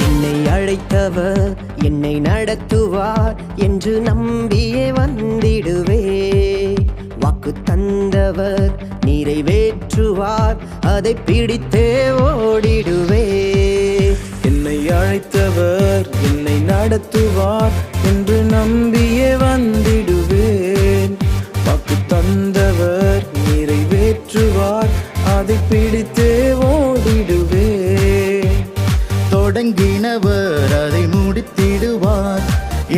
என்னை அழைத்தவர் என்னை நடத்துவார் என்று நம்பியே வந்திடுவே. வாக்கு தந்தவர் நிறைவேற்றுவார், அதை பிடித்தே ஓடிடுவே. என்னை அழைத்தவர் என்னை நடத்துவார் என்று நம்பியே வந்திடுவேன். வாக்கு தந்தவர் நிறைவேற்றுவார், அதை பிடித்தே ஓடிடுவேன். தொடங்கினவர் அதை முடித்திடுவார்,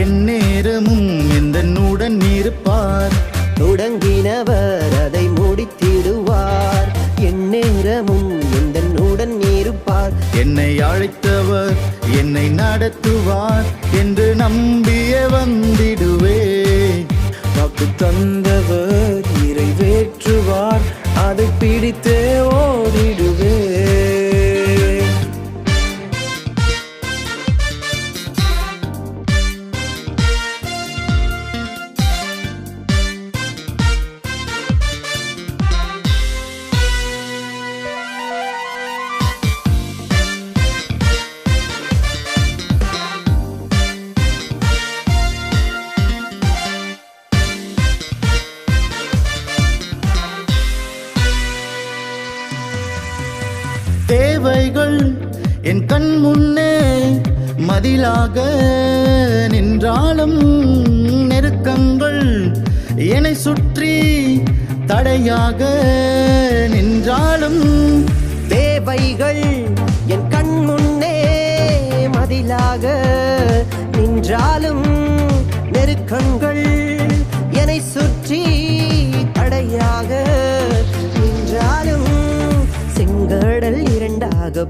என் நேரமும் எந்தனுடன் இருப்பார். தொடங்கினவர் அதை முடித்திடுவார், என் நேரமும் எந்தனுடன் இருப்பார். என்னை அழைத்தவர் என்னை நடத்துவார் என்று நம்பியே வந்திடுவேன். வாக்கு தந்தவர் நிறைவேற்றுவார், அதை பிடித்தே ஓடிடுவேன். தேவைகள் என் கண் முன்னே மதிலாக நின்றாலும், நெருக்கங்கள் என்னை சுற்றி தடையாக நின்றாலும், தேவைகள் என் கண் முன்னே மதிலாக நின்றாலும், நெருக்கங்கள் என்னை சுற்றி தடை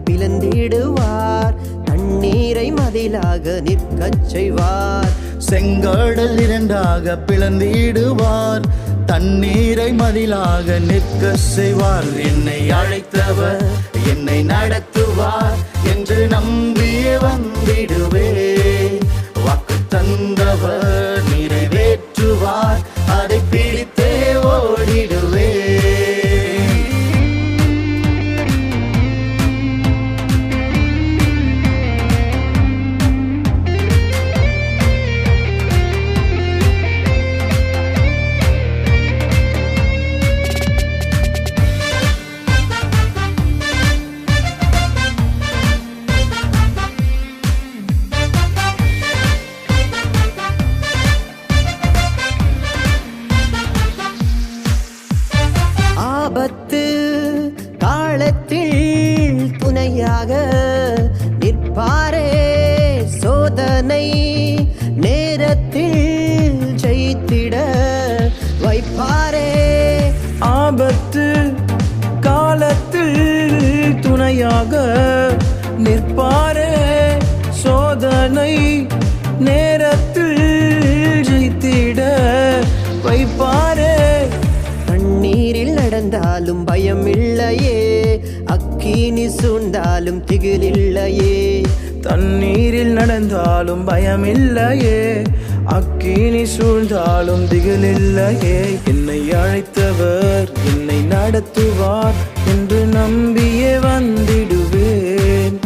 பிளந்திடுவார், தண்ணீரை மதிலாக நிற்கச் செய்வார். செங்கடல் இரண்டாக பிளந்திடுவார், தண்ணீரை மதிலாக நிற்க செய்வார். என்னை அழைத்தவர் என்னை நடத்துவார் என்று நம்பியே வந்திடுவே. வாக்கு தந்தவர் நிறைவேற்றுவார், அதை பிடித்தே ஓடிடுவே. ஆபத்து காலத்தில் துணையாக நிற்பாரே, சோதனை நேரத்தில் ஜெயித்திட வைப்பாரே. ஆபத்து காலத்தில் துணையாக நிற்பாரே, சோதனை நேரத்தில் ஜெயித்திட வைப்பாரே. தண்ணீரில் நடந்தாலும் பயம் இல்லையே, அக்கினி சூழ்ந்தாலும் திகிலில்லையே. தண்ணீரில் நடந்தாலும் பயமில்லையே, அக்கினி சூழ்ந்தாலும் திகிலில்லையே. என்னை அழைத்தவர் என்னை நடத்துவார் என்று நம்பியே வந்திடுவேன்.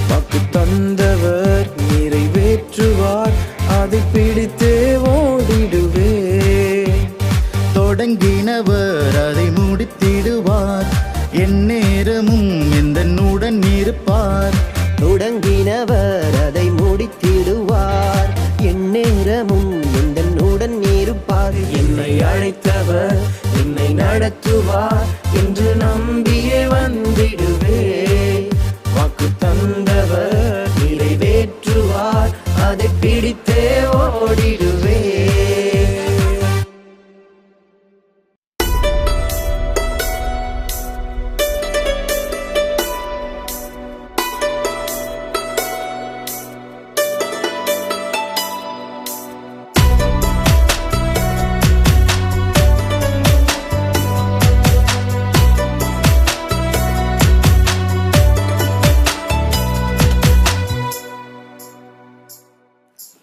வாக்கு தந்தவர் நிறைவேற்றுவார், அதை பிடித்தே ஓடிடுவேன். தொடங்கினவர் அதை முடித்திடுவார், என் நேரமும் எந்தனுடன் இருப்பார். தொடங்கினவர் அதை முடித்திடுவார், என் நேரமும் எந்தனுடன் இருப்பார். என்னை அழைத்தவர் என்னை நடத்துவார் என்று நம்பியே வந்திடுவே. வாக்கு தந்தவர் நிறைவேற்றுவார், அதை பிடித்தே ஓடிடுவே.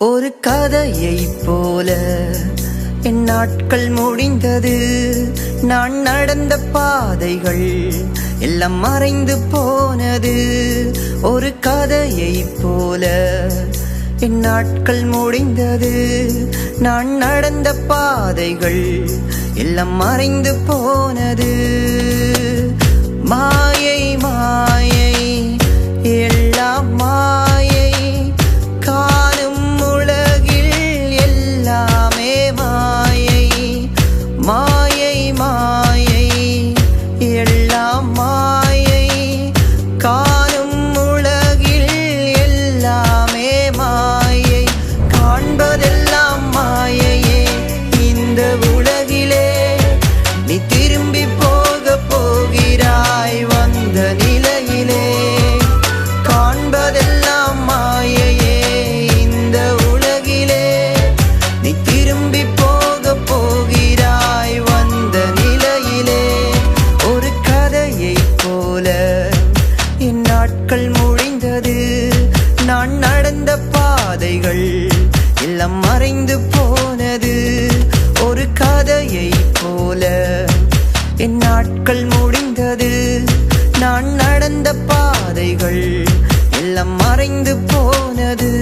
ஒரு கதையைப் போல என் நாட்கள் முடிந்தது. நான் நடந்த பாதைகள் எல்லாம் மறைந்து போனது. ஒரு கதையைப் போல என் நாட்கள் முடிந்தது. நான் நடந்த பாதைகள் எல்லாம் மறைந்து போனது. மாயை மாயை எல்லாம் மாயை, காணும் உலகில் எல்லாமே மாயை. மாயை மாயை எல்லாம் மாயை, காணும் உலகில் எல்லாமே மாயை. காண்பதெல்லாம் மாயையே இந்த உலகிலே, நீ திரும்பி போக போகிறாய் வந்த நிலையிலே. காண்பதெல்லாம் மாயையே இந்த உலகிலே, நீ திரும்பி போக போகிறாய் வந்த நிலையிலே. ஒரு கதையைப் போல என் நாட்கள் முடிந்தது. நான் நடந்த பாதைகள் எல்லாம் மறைந்து போனது. ஒரு கதையைப் போல என் நாட்கள் முடிந்தது. நான் நடந்த பாதைகள் எல்லாம் மறைந்து போனது.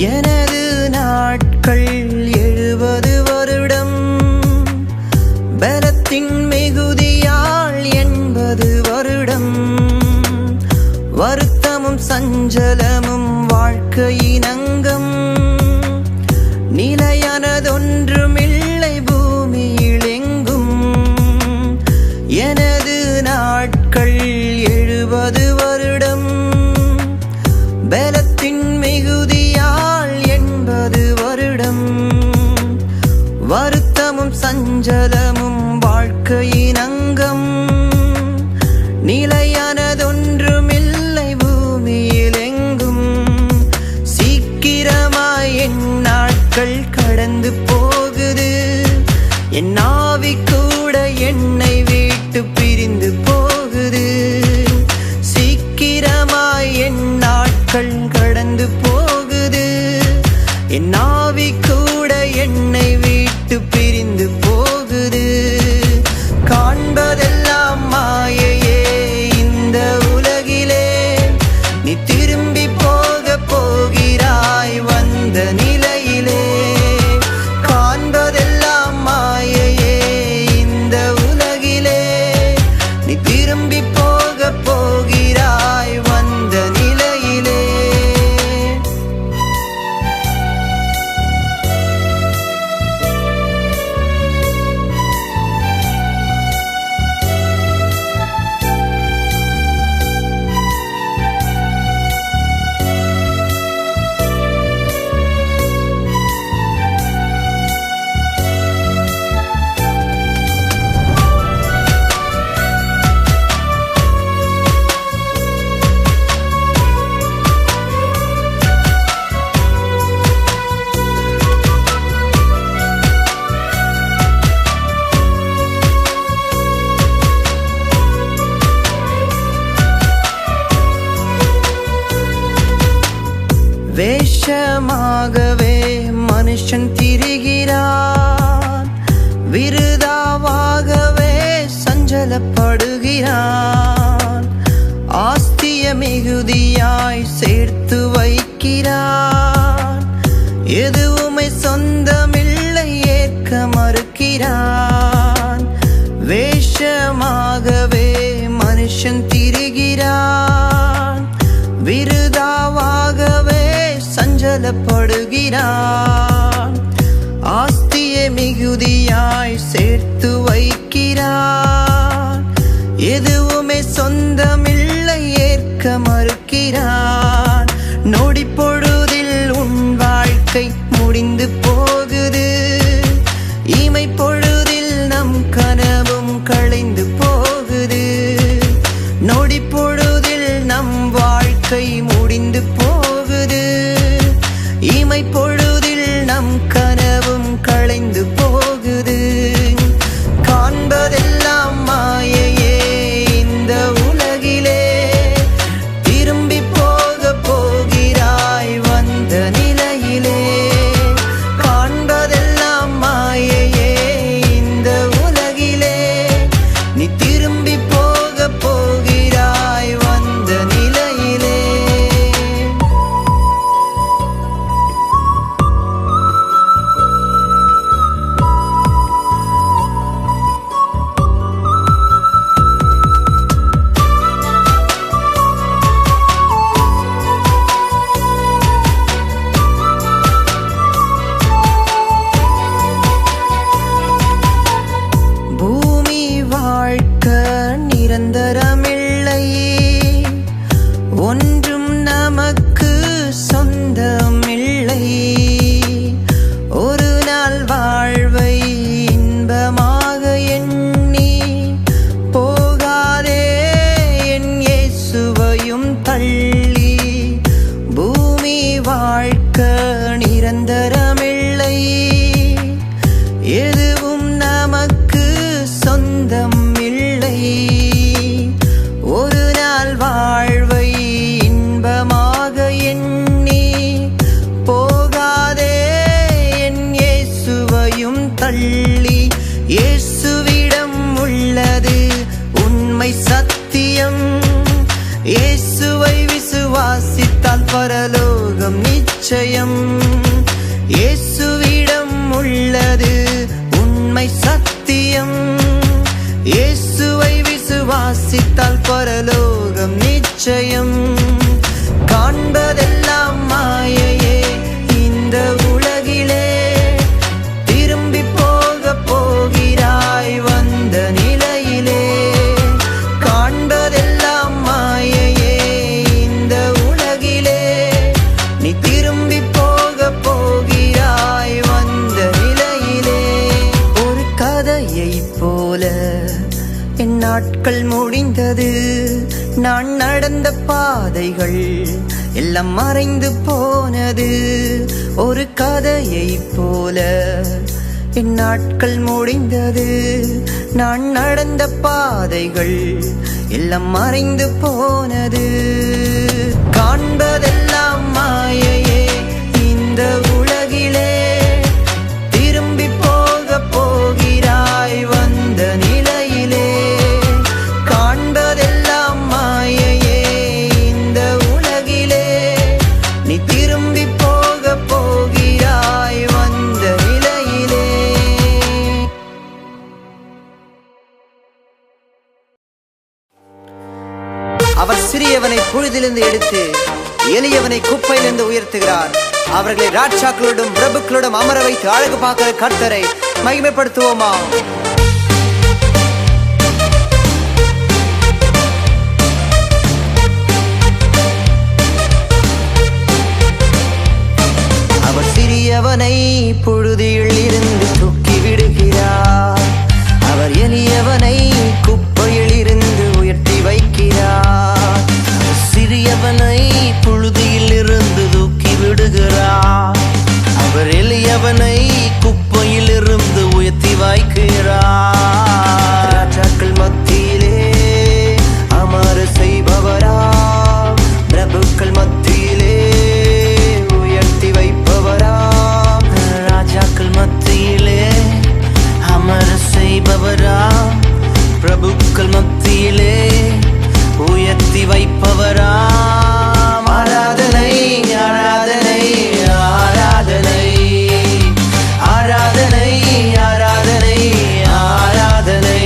எனது நாட்கள் 70 வருடம், பலத்தின் மிகுதியால் 80 வருடம். வருத்தமும் சஞ்சலமும் வாழ்க்கையின் அங்கம், நிலையானதொன்று பலத்தின் மிகுதியால் 80 வருடம் வருத்தமும் சஞ்சலமும் வாழ்க்கையின் அங்கம். நிலையானதொன்றுமில்லை பூமியில் எங்கும். சீக்கிரமாய் என் நாட்கள் கடந்து போகுது. என் ஆவி கூட என்னை விட்டு பிரிந்து போகுது. சீக்கிரமாய் என் நாட்கள் கடந்து போகுது. என் ஆவி கூட என்னை விட்டு பிரிந்து போகுது. காண்பதெல்லாம் மாயையே இந்த உலகிலே. நீ திரும்பி போக போகிறாய் வந்த நிலையிலே. காண்பதெல்லாம் மாயையே இந்த உலகிலே. நீ திரும்பி போக போகிறாய் வந்த நிலையிலே. வேஷமாகவே மனுஷன் திரிகிறான். விருதாவாகவே சஞ்சலப்படுகிறான். ஆஸ்திய மிகுதியாய் சேர்த்து வைக்கிறான். எதுவுமே சொந்தமில்லை ஏற்க மறுக்கிறான். வேஷமாகவே மனுஷன் திரிகிறான். விருதாவாகவே சஞ்சலப்படுகிறான். ஆஸ்திய மிகுதியாய் சேர்த்து வைக்கிறான். எதுவுமே சொந்தமில்லை ஏற்க மறுக்கிறான். நொடி பொழுதில் உன் வாழ்க்கை முடிந்து போகுது. இமை பொழுதில் நம் கனவும் களைந்து போகுது. நொடி பொழுதில் நம் வாழ்க்கை முடிந்து போகுது. இமை பொழுதில் நம் கனவும் களைந்து போகுது. காண்பதெல்லாம் மாயையே இந்த உலகிலே. திரும்பி போக போகிறாய் வந்த நிலையிலே. காண்பதெல்லாம் மாயையே இந்த உலகிலே. நீ திரும்பி போக போகிறாய் வந்த நிலையிலே. பூமி வாழ்க்கை நிரந்தரமில்லை. ஒன்றும் நமக்கு சொந்தமில்லை. ஒரு நாள் வாழ்வை இன்பமாக எண்ணி போகாதே என் இயேசுவையும் தள்ளி. பூமி வாழ்க்கை நிரந்தரமில்லை. எதுவும் நமக்கு சொந்தமில்லை. ஒரு நாள் வாழ்வை இன்பமாக எண்ணி போகாதே என் இயேசுவையும் தள்ளி. இயேசுவிடம் உள்ளது உண்மை சத்தியம். இயேசுவை விசுவாசித்தால் பரலோகம் நிச்சயம். இயேசுவிடம் உள்ளது உண்மை சத்தியம். இயேசுவை விசுவாசித்தால் பரலோகம் நிச்சயம். காண்பதெல்லாம் மாயையே இந்த உலகிலே. திரும்பி போக போகிறாய் வந்த நிலையிலே. காண்பதெல்லாம் மாயையே இந்த உலகிலே. நாட்கள் முடிந்தது, நான் நடந்த பாதைகள் எல்லாம் மறைந்து போனது. ஒரு கதையை போல என் நாட்கள் முடிந்தது, நான் நடந்த பாதைகள் எல்லாம் மறைந்து போனது. காண்பதெல்லாம் மாயையே இந்த உலகிலே, திரும்பி போக போகிறாய் வந்த நிலையிலே. காண்பதெல்லாம் மாயையே இந்த உலகிலே, நீ திரும்பி போக போகிறாய் வந்த நிலையிலே. அவர் சிறியவனை புழுதிலிருந்து எடுத்து எளியவனை குப்பையிலிருந்து உயர்த்துகிறார். அவர்களை ராட்சாக்களோடும் பிரபுக்களோடும் அமர வைத்து அழகு பார்க்கிற கர்த்தரை மகிமைப்படுத்துவோமா? அவர் சிறியவனை புழுதியில் இருந்து தூக்கி விடுகிறார், அவர் எளியவனை குப்பையில் இருந்து உயர்த்தி வைக்கிறார். சிறியவனை புழுதியில் இருந்து தூக்கி விடுகிறார், அவர் எளியவனை குப்பையில் இருந்து உயர்த்தி வைக்கிறார். ராஜாக்கள் மத்தியிலே அமர செய்பவரா, பிரபுக்கள் மத்தியிலே உயர்த்தி வைப்பவரா. ராஜாக்கள் மத்தியிலே அமர செய்பவரா, பிரபுக்கள் மத்தியிலே உயர்த்தி வைப்பவரா. ஆராதனை ஆராதனை ஆராதனை ஆராதனை ஆராதனை ஆராதனை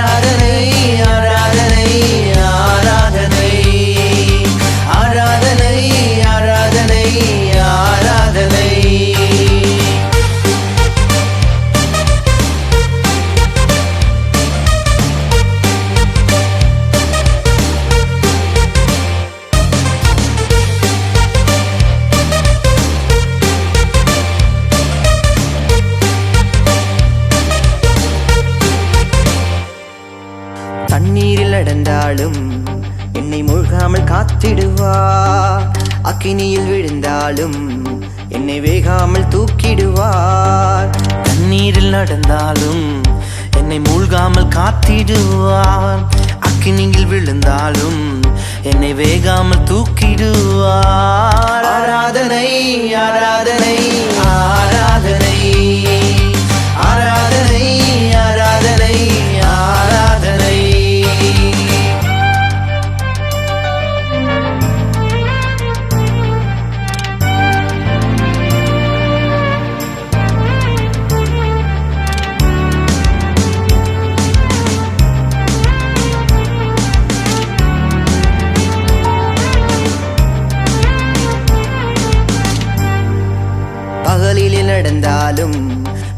ஆராதனை ஆராதனை ஆராதனை ஆராதனை ஆராதனை ஆராதனை. தண்ணீரில் நடந்தாலும் என்னை மூழ்காமல் காத்திடுவார், அக்கினியில் விழுந்தாலும் என்னை வேகாமல் தூக்கிடுவார். தண்ணீரில் நடந்தாலும் என்னை மூழ்காமல் காத்திடுவார், அக்கினியில் விழுந்தாலும் என்னை வேகாமல் தூக்கிடுவார். ஆராதனை ஆராதனை ஆராதனை ஆராதனை ஆராதனை ஆராதனை. பகலில் நடந்தாலும்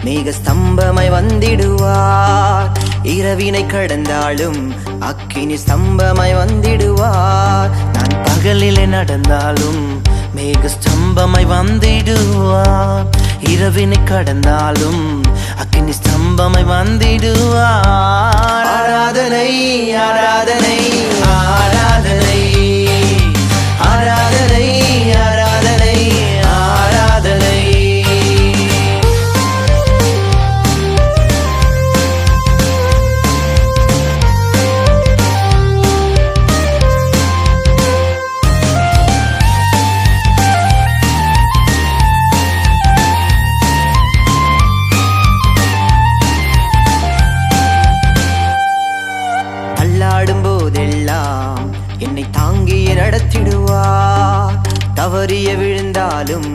மேக ஸ்தம்பமாய் வந்திடுவார், இரவினை கடந்தாலும் அக்கினி ஸ்தம்பமாய் வந்திடுவார். நான் பகலிலே நடந்தாலும் மேக ஸ்தம்பமாய் வந்திடுவார், இரவினை கடந்தாலும் அக்கினி ஸ்தம்பமாய் வந்திடுவார். ஆராதனை ஆராதனை ஆராதனை ஆராதனை ஆராதனை ஆராதனை. தள்ளாடும் போதெல்லாம் என்னை தாங்கிய நடத்திடுவார், தவறிய விழுந்தாலும்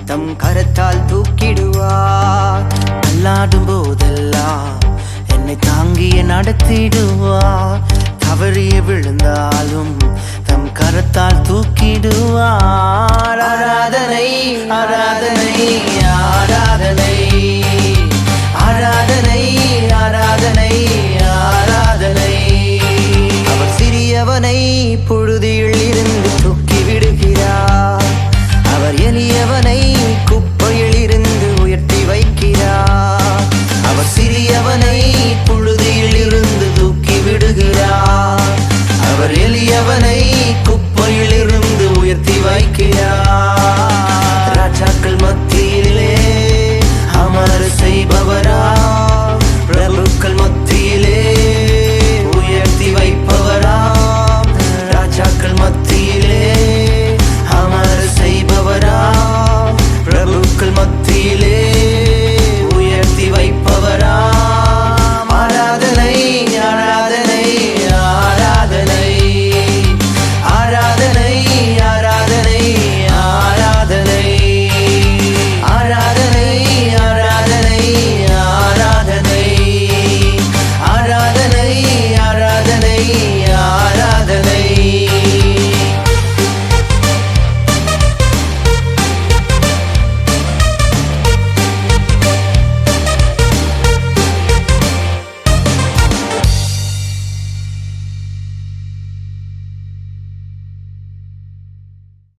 தம் கரத்தால் தூக்கிடுவார். அல்லாடும் போதெல்லாம் என்னை தாங்கிய நடத்திடுவார், தவறிய விழுந்தாலும் தம் கரத்தால் தூக்கிடுவார். ஆராதனை ஆராதனை